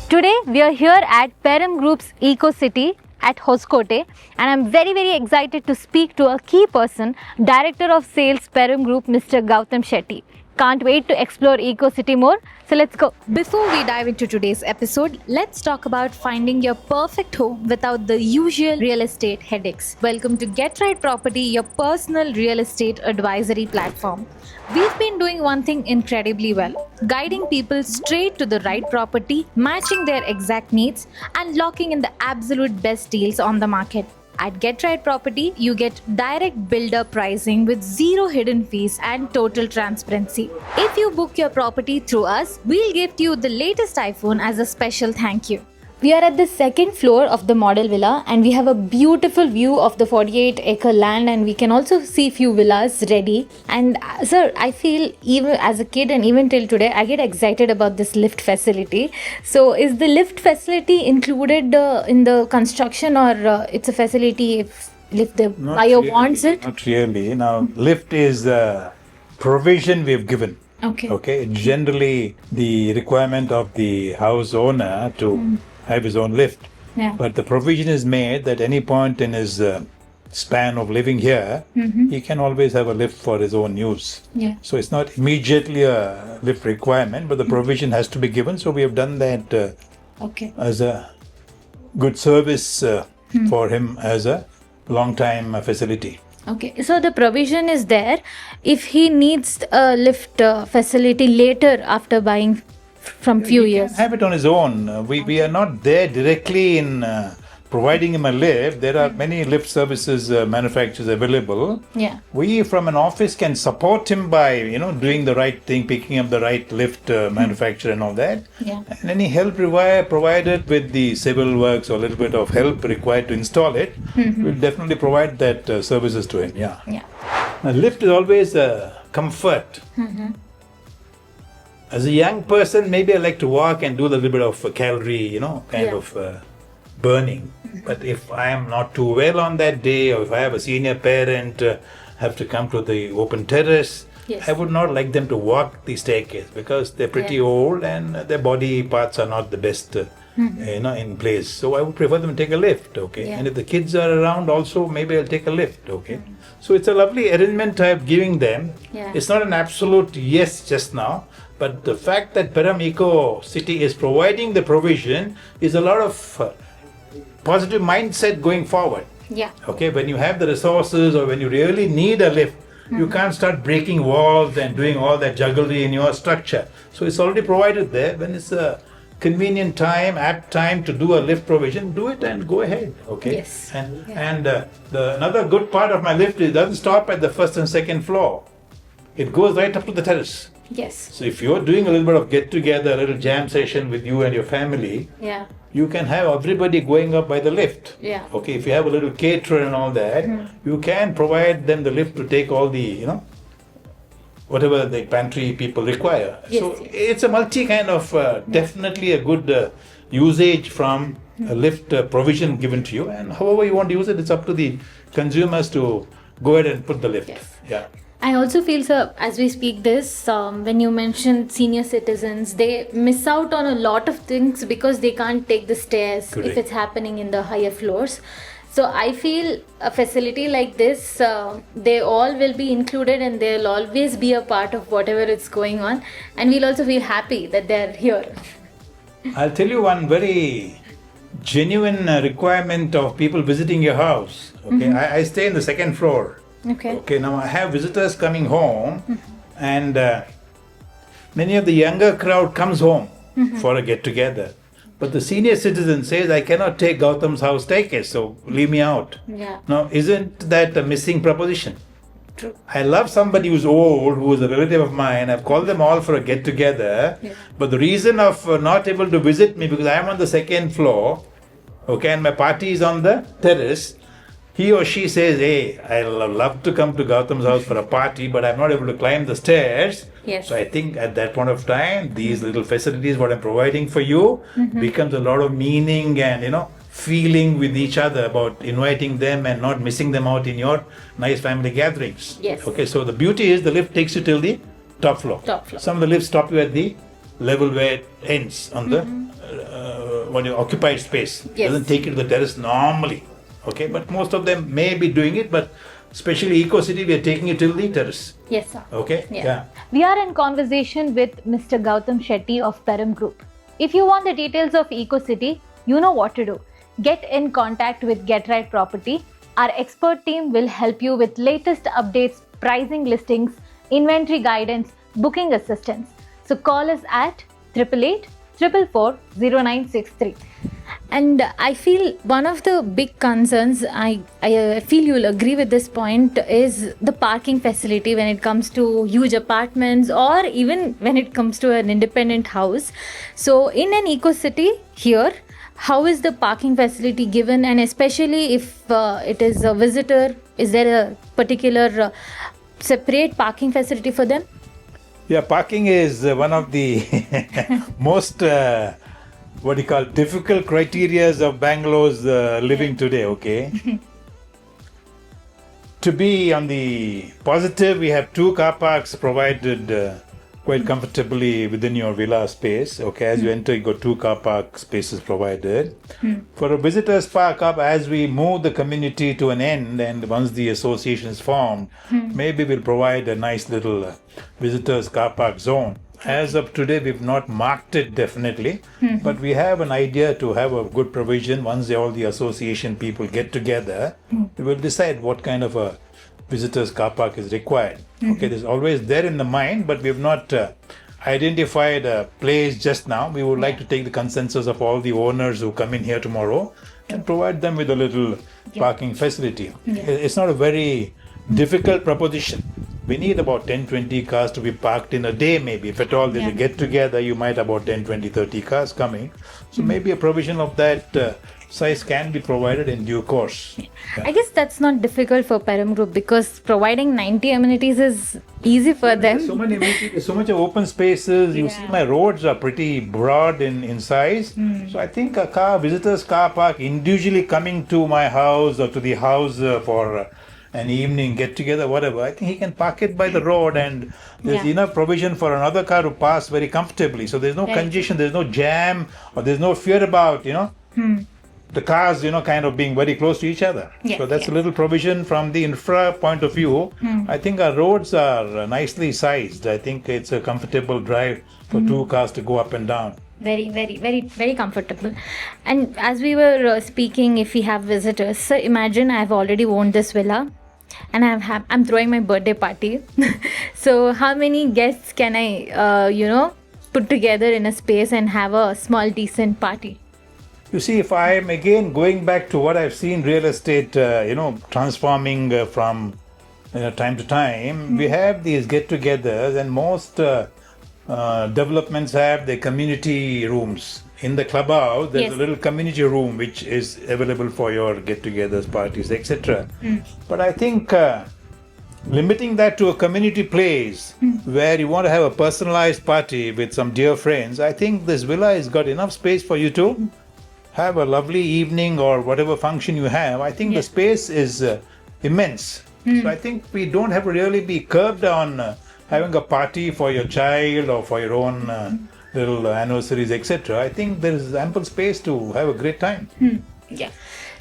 Today we are here at Peram Group's Eco City at Hoskote, and I'm very excited to speak to a key person, Director of Sales Peram Group, Mr. Gautam Shetty. Can't wait to explore Eco City more. So let's go. Before we dive into today's episode, let's talk about finding your perfect home without the usual real estate headaches. Welcome to Get Right Property, your personal real estate advisory platform. We've been doing one thing incredibly well, guiding people straight to the right property, matching their exact needs, and locking in the absolute best deals on the market. At Get Right Property, you get direct builder pricing with zero hidden fees and total transparency. If you book your property through us, we'll gift you the latest iPhone as a special thank you. We are at the second floor of the model villa, and we have a beautiful view of the 48-acre land, and we can also see few villas ready. And sir, I feel even as a kid and even till today, I get excited about this lift facility. So is the lift facility included in the construction, or it's a facility if the buyer wants it? Not really. Now, lift is a provision we've given. Okay. Generally, the requirement of the house owner to have his own lift. Yeah. But the provision is made that any point in his span of living here, he can always have a lift for his own use. Yeah. So it's not immediately a lift requirement, but the provision has to be given. So we have done that as a good service for him as a long-time facility. Okay, so the provision is there. If he needs a lift facility later after buying from few years, He can have it on his own. We are not there directly in providing him a lift. There are many lift services manufacturers available. Yeah. We from an office can support him by doing the right thing, picking up the right lift manufacturer and all that. Yeah. And any help provided with the civil works or a little bit of help required to install it, we'll definitely provide that services to him. Yeah. Yeah. A lift is always a comfort. As a young person, maybe I like to walk and do a little bit of calorie, of burning. But if I am not too well on that day, or if I have a senior parent have to come to the open terrace, Yes. I would not like them to walk the staircase because they're pretty old and their body parts are not the best, in place. So I would prefer them to take a lift, okay? Yeah. And if the kids are around also, maybe I'll take a lift, okay? So it's a lovely arrangement I'm giving them. Yeah. It's not an absolute yes just now, but the fact that Peram Eco City is providing the provision is a lot of positive mindset going forward. Yeah. Okay, when you have the resources or when you really need a lift, you can't start breaking walls and doing all that jugglery in your structure. So it's already provided there. When it's a convenient time, apt time to do a lift provision, do it and go ahead. Okay. Yes. And the another good part of my lift is it doesn't stop at the first and second floor. It goes right up to the terrace. Yes. So if you're doing a little bit of get together, a little jam session with you and your family, Yeah. you can have everybody going up by the lift. Yeah. Okay, if you have a little caterer and all that, you can provide them the lift to take all the, whatever the pantry people require. Yes, So yes. it's a multi kind of, definitely a good usage from a lift provision given to you. And however you want to use it, it's up to the consumers to go ahead and put the lift. Yes. Yeah. I also feel, sir, as we speak this, when you mentioned senior citizens, they miss out on a lot of things because they can't take the stairs Correct. if it's happening in the higher floors. So I feel a facility like this, they all will be included and they'll always be a part of whatever is going on. And we'll also feel happy that they're here. I'll tell you one very genuine requirement of people visiting your house. Okay, I stay in the second floor. Okay, now I have visitors coming home, and many of the younger crowd comes home for a get-together. But the senior citizen says, I cannot take Gautam's house staircase, so leave me out. Yeah. Now, isn't that a missing proposition? True. I love somebody who's old, who is a relative of mine. I've called them all for a get-together. Yeah. But the reason of not able to visit me, because I am on the second floor, okay, and my party is on the terrace, he or she says, hey, I'll love to come to Gautam's house for a party, but I'm not able to climb the stairs. Yes. So I think at that point of time, these little facilities, what I'm providing for you, becomes a lot of meaning and, feeling with each other about inviting them and not missing them out in your nice family gatherings. Yes. Okay, so the beauty is the lift takes you till the top floor. Top floor. Some of the lifts stop you at the level where it ends on the occupied space. Yes. Doesn't take it to the terrace normally. Okay, but most of them may be doing it, but especially Eco City, we are taking it till the terrace. Yes, sir. Okay? Yeah. We are in conversation with Mr. Gautam Shetty of Peram Group. If you want the details of Eco City, you know what to do. Get in contact with Get Right Property. Our expert team will help you with latest updates, pricing listings, inventory guidance, booking assistance. So call us at 888-444-0963. And I feel one of the big concerns, I feel you'll agree with this point, is the parking facility when it comes to huge apartments or even when it comes to an independent house. So in an Eco City here, how is the parking facility given, and especially if it is a visitor, is there a particular separate parking facility for them? Yeah, parking is one of the most difficult criterias of Bangalore's living today. Okay. To be on the positive, we have 2 car parks provided quite comfortably within your villa space. Okay, as you enter, you got 2 car park spaces provided. For a visitors park up, as we move the community to an end, and once the association is formed, maybe we'll provide a nice little visitors car park zone. As of today, we've not marked it definitely, but we have an idea to have a good provision. Once all the association people get together, we will decide what kind of a visitors car park is required. Okay, there's always there in the mind, but we've not identified a place just now. We would like to take the consensus of all the owners who come in here tomorrow and provide them with a little parking facility. It's not a very difficult proposition. We need about 10-20 cars to be parked in a day, maybe. If at all there's a get together, you might have about 10-20-30 cars coming. So maybe a provision of that size can be provided in due course. I guess that's not difficult for Peram Group because providing 90 amenities is easy for them. There's so many amenities, there's so much of open spaces. You see my roads are pretty broad in size. So I think a visitor's car park individually coming to my house or to the house for an evening get together, whatever, I think he can park it by the road, and there's enough provision for another car to pass very comfortably. So there's no congestion, there's no jam, or there's no fear about, the cars, kind of being very close to each other. So that's a little provision from the infra point of view. I think our roads are nicely sized. I think it's a comfortable drive for 2 cars to go up and down. Very, very, very, very comfortable. And as we were speaking, if we have visitors, so imagine I've already owned this villa and I'm throwing my birthday party. So how many guests can I, put together in a space and have a small, decent party? You see, if I'm again going back to what I've seen real estate, transforming from time to time, we have these get-togethers, and most developments have the community rooms. In the clubhouse, there's a little community room which is available for your get-togethers, parties, etc. But I think limiting that to a community place where you want to have a personalized party with some dear friends, I think this villa has got enough space for you to have a lovely evening or whatever function you have. I think the space is immense. So I think we don't have to really be curbed on having a party for your child or for your own little anniversaries, etc. I think there is ample space to have a great time. Yeah.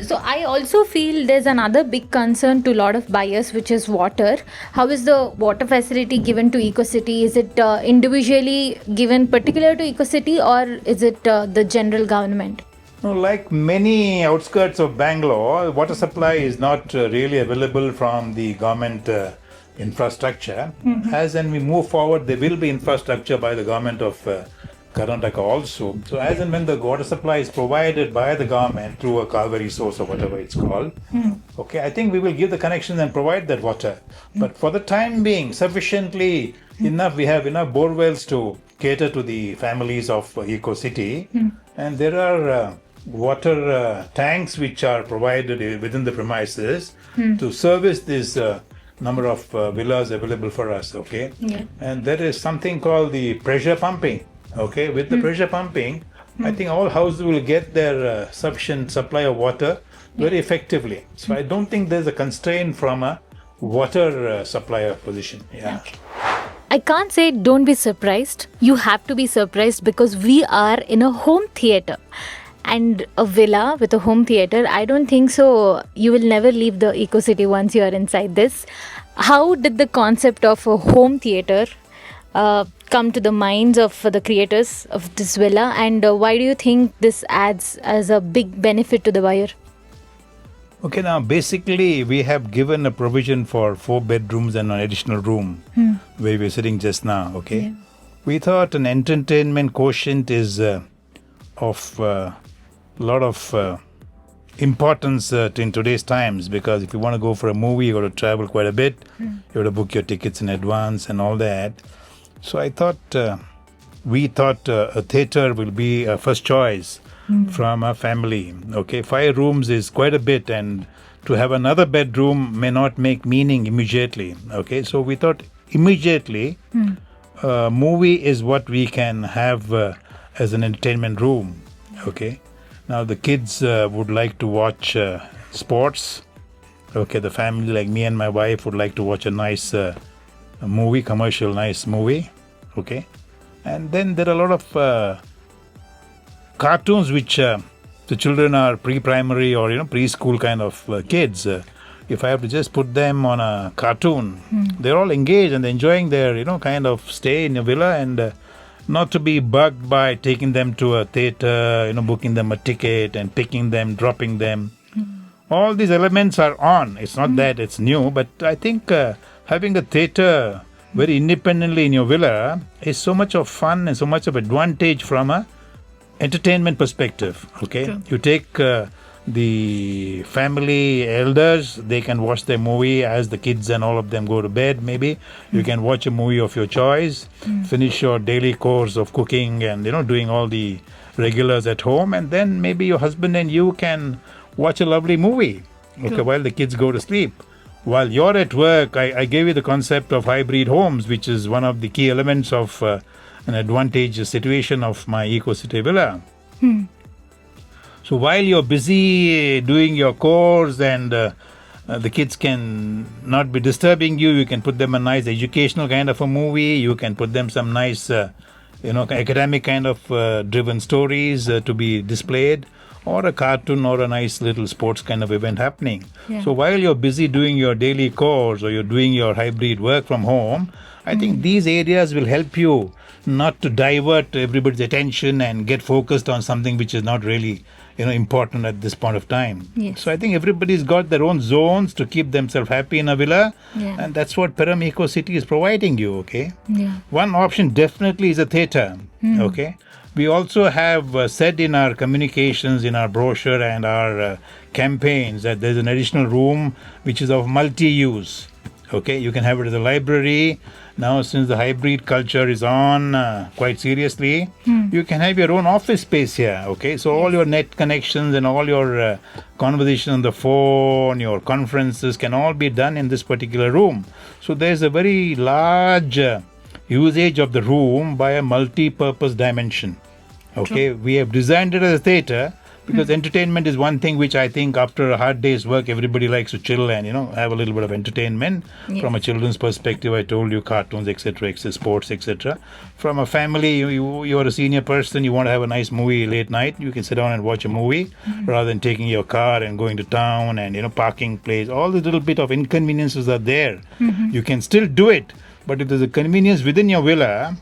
So I also feel there's another big concern to a lot of buyers, which is water. How is the water facility given to Eco City? Is it individually given particular to Eco City, or is it the general government? Like many outskirts of Bangalore, water supply is not really available from the government infrastructure. As and we move forward, there will be infrastructure by the government of Karnataka also. So as and when the water supply is provided by the government through a Kaveri source or whatever it's called, okay, I think we will give the connections and provide that water. But for the time being, sufficiently enough, we have enough borewells to cater to the families of Eco City. And there are water tanks which are provided within the premises to service this number of villas available for us, okay? And there is something called the pressure pumping, okay? With the pressure pumping, I think all houses will get their sufficient supply of water very effectively. So I don't think there's a constraint from a water supplier position. Okay. I can't say don't be surprised. You have to be surprised because we are in a home theater. and a villa with a home theater, I don't think so you will never leave the Eco City once you are inside this. How did the concept of a home theater come to the minds of the creators of this villa, and why do you think this adds as a big benefit to the buyer? Okay, now basically we have given a provision for 4 bedrooms and an additional room where we're sitting just now. Okay, Yeah. we thought an entertainment quotient is of a lot of importance in today's times, because if you want to go for a movie, you got to travel quite a bit. You got to book your tickets in advance and all that. So we thought a theater will be a first choice from a family. Okay, 5 rooms is quite a bit, and to have another bedroom may not make meaning immediately. Okay, so we thought immediately movie is what we can have as an entertainment room. Okay, now the kids would like to watch sports. Okay, the family like me and my wife would like to watch a nice movie, commercial nice movie. Okay, and then there are a lot of cartoons which the children are pre-primary or preschool kind of kids. If I have to just put them on a cartoon, they're all engaged and they're enjoying their kind of stay in a villa, and not to be bugged by taking them to a theater, booking them a ticket and picking them, dropping them. All these elements are on. It's not that it's new, but I think having a theater very independently in your villa is so much of fun and so much of advantage from a entertainment perspective. Okay, True. you take the family elders, they can watch their movie as the kids and all of them go to bed. Maybe you can watch a movie of your choice, finish your daily course of cooking and doing all the regulars at home, and then maybe your husband and you can watch a lovely movie. Okay, True. while the kids go to sleep. While you're at work, I gave you the concept of hybrid homes, which is one of the key elements of an advantageous situation of my Eco City villa. So while you're busy doing your course and the kids can not be disturbing you, you can put them a nice educational kind of a movie. You can put them some nice, academic kind of driven stories to be displayed, or a cartoon or a nice little sports kind of event happening. Yeah. So while you're busy doing your daily course or you're doing your hybrid work from home, I think these areas will help you not to divert everybody's attention and get focused on something which is not really important at this point of time. Yes. So I think everybody's got their own zones to keep themselves happy in a villa, Yeah. and that's what Peram Eco City is providing you. Okay, Yeah. one option definitely is a theater. Okay, we also have said in our communications, in our brochure and our campaigns, that there's an additional room which is of multi-use. Okay, you can have it as a library. Now, since the hybrid culture is on quite seriously, you can have your own office space here. Okay, so all your net connections and all your conversation on the phone, your conferences can all be done in this particular room. So there's a very large usage of the room by a multi-purpose dimension. Okay, we have designed it as a theater because entertainment is one thing which I think after a hard day's work everybody likes to chill and have a little bit of entertainment. Yes. From a children's perspective, I told you cartoons, etc., sports, etc. From a family, you're a senior person, you want to have a nice movie late night, you can sit down and watch a movie rather than taking your car and going to town and parking place. All the little bit of inconveniences are there. You can still do it. But if there's a convenience within your villa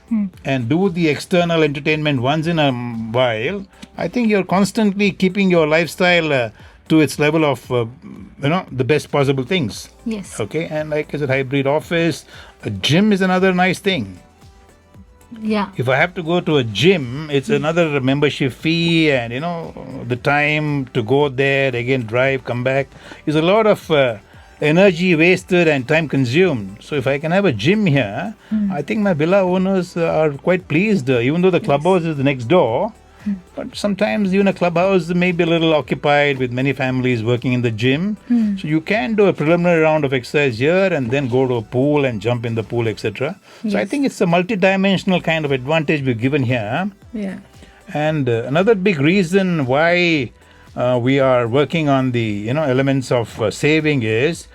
and do the external entertainment once in a while, I think you're constantly keeping your lifestyle to its level of, the best possible things. Yes. Okay, and like I said, hybrid office, a gym is another nice thing. Yeah. If I have to go to a gym, it's another membership fee, and the time to go there, again drive, come back, is a lot of energy wasted and time consumed. So if I can have a gym here, I think my villa owners are quite pleased, even though the clubhouse is next door. But sometimes even a clubhouse may be a little occupied with many families working in the gym. So you can do a preliminary round of exercise here and then go to a pool and jump in the pool, etc. So I think it's a multi-dimensional kind of advantage we've given here. Yeah. And another big reason why we are working on the elements of saving is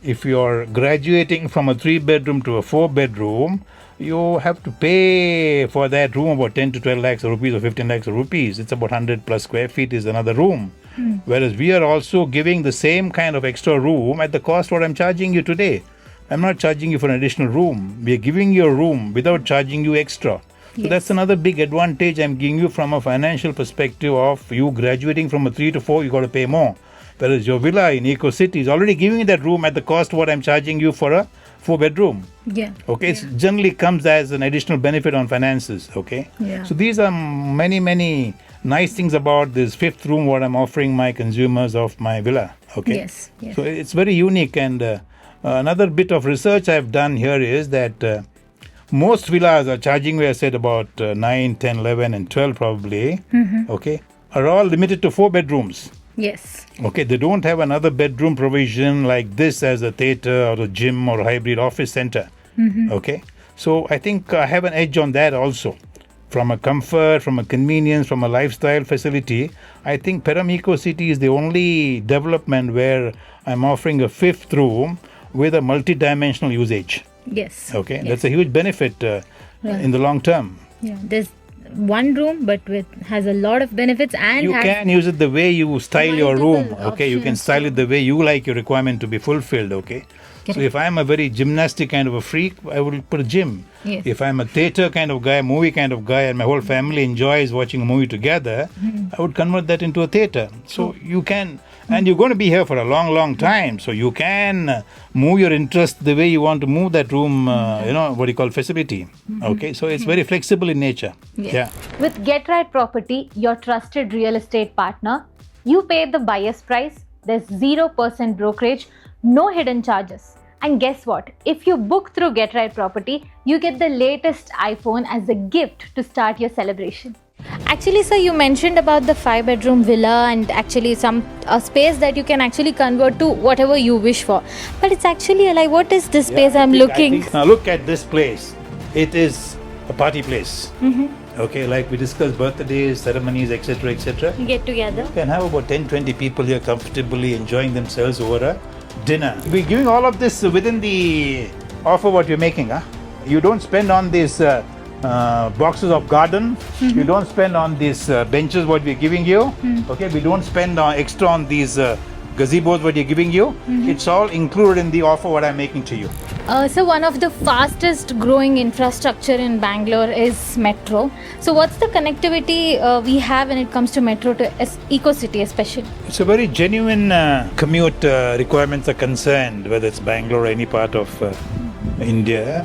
if you're graduating from a 3-bedroom to a 4-bedroom, you have to pay for that room about 10 to 12 lakhs of rupees or 15 lakhs of rupees. It's about 100 plus square feet is another room. Whereas we are also giving the same kind of extra room at the cost what I'm charging you today. I'm not charging you for an additional room. We are giving you a room without charging you extra. So that's another big advantage I'm giving you from a financial perspective of you graduating from a 3 to 4, you got to pay more. Whereas your villa in Eco City is already giving you that room at the cost what I'm charging you for a 4-bedroom. Yeah. Okay, it generally comes as an additional benefit on finances. Okay. Yeah. So these are many nice things about this 5th room what I'm offering my consumers of my villa. Okay. Yes. Yes. So it's very unique, and another bit of research I've done here is that most villas are charging, where I said about 9, 10, 11 and 12 probably, okay, are all limited to 4 bedrooms. Yes. Okay, they don't have another bedroom provision like this as a theatre or a gym or a hybrid office center. Okay, so I think I have an edge on that also. From a comfort, from a convenience, from a lifestyle facility, I think Peram Eco City is the only development where I'm offering a 5th room with a multi-dimensional usage. Yes. Okay, Yes. that's a huge benefit in the long term. Yeah. There's one room, but has a lot of benefits, and You can use it the way you style your room. multiple Okay, you can options. style it the way you like your requirement to be fulfilled. Okay. So if I'm a very gymnastic kind of a freak, I will put a gym. Yes. If I'm a theatre kind of guy, movie kind of guy, and my whole family enjoys watching a movie together, I would convert that into a theatre. So you can, and you're going to be here for a long time. So you can move your interest the way you want to move that room, what you call facility. Okay, so it's very flexible in nature. Yeah. With Get Right Property, your trusted real estate partner, you pay the buyer's price. There's 0% brokerage, no hidden charges. And guess what? If you book through Get Right Property, you get the latest iPhone as a gift to start your celebration. Actually, sir, you mentioned about the 5-bedroom villa and actually a space that you can actually convert to whatever you wish for. But it's actually like, what is this space I'm looking? Now look at this place. It is a party place. Okay, like we discussed birthdays, ceremonies, etc., etc. Get together. You can have about 10-20 people here comfortably enjoying themselves over a dinner. We're giving all of this within the offer what you're making. You don't spend on these boxes of garden. You don't spend on these benches what we're giving you. Okay, we don't spend extra on these gazebos what you're giving you. It's all included in the offer what I'm making to you. So one of the fastest growing infrastructure in Bangalore is metro. So what's the connectivity we have when it comes to metro to Eco City especially? It's a very genuine commute requirements are concerned, whether it's Bangalore or any part of India.